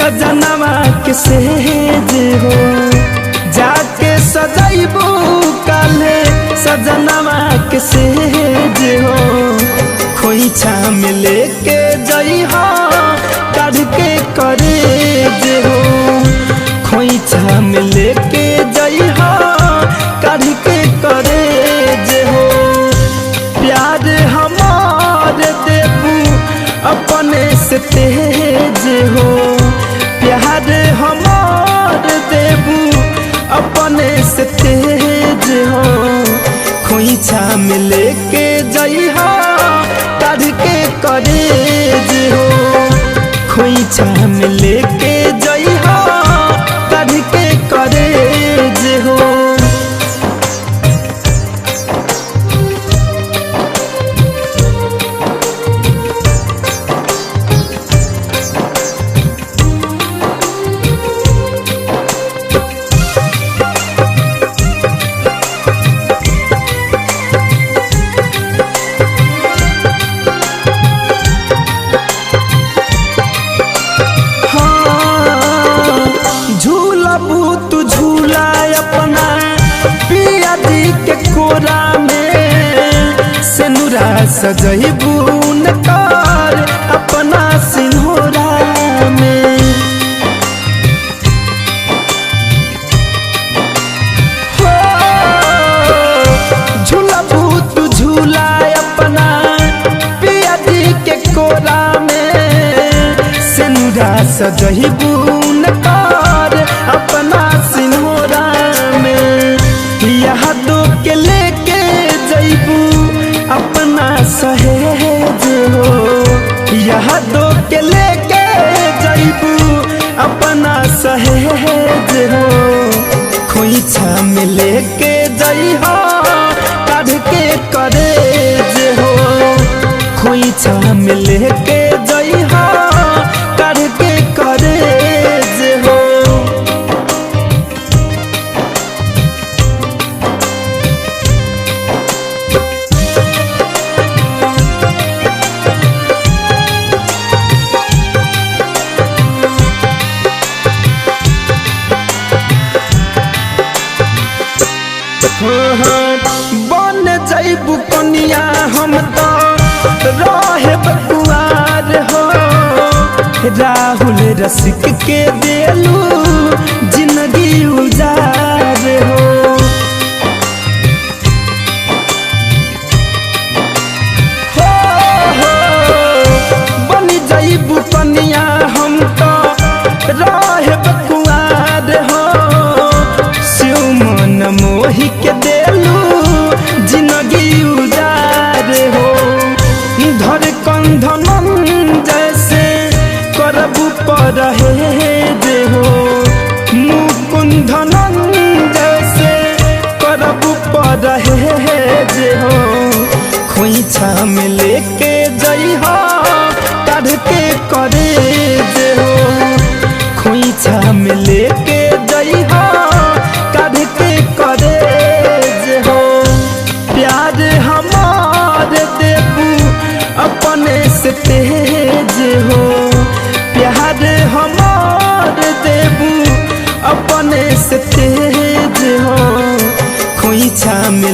सजनवा के सेज हो जाके सजैबू काले सजनवा के सेज हो खोइछा में लेके जई हो काढ़ के करेज हो खोइछा में लेके जई हो काढ़ के करेज हो प्यार हमार देबू अपने से तेज हो प्यार हमार देबू अपने से तेज हो खोइछा में लेके जई हो काढ़ के करेज हो खोइछा में लेके जई हो काढ़ के करेज हो। तू झूला अपना पिया दी के कोरा में सेनुरा सजैबू न कर अपना सिंहोरा में झूलबू तू झूला अपना पिया दी के कोरा में सेनुरा सजैबू न कर अपना सिंहोरा में यादों के लेके जैबू अपना सहेज हो यादों के लेके जैबू अपना सहेज हो खोइछा में लेके जई हो काढ़ के करेज हो खोइछा में लेके जई हो काढ़ के करेज हो। बन जैबू कनिया हम तो रहे बकुआर हो राहुल रसिक के देलू जिंदगी उजार हो बन जैबू कनिया हम तो रहे बकुआर हो मन मोही के देलू जिंदगी उजार हो धर कंधन जैसे करबू परहेज हो मुकुंधन जैसे करबू परहेज हो खोइछा में लेके जई हो काढ़ के करेज हो खोइछा में लेके जई हो काढ़ के करेज हो प्यार हमार देबू अपने से तेज हो प्यार हमार देबू अपने से तेज हो खोइछा में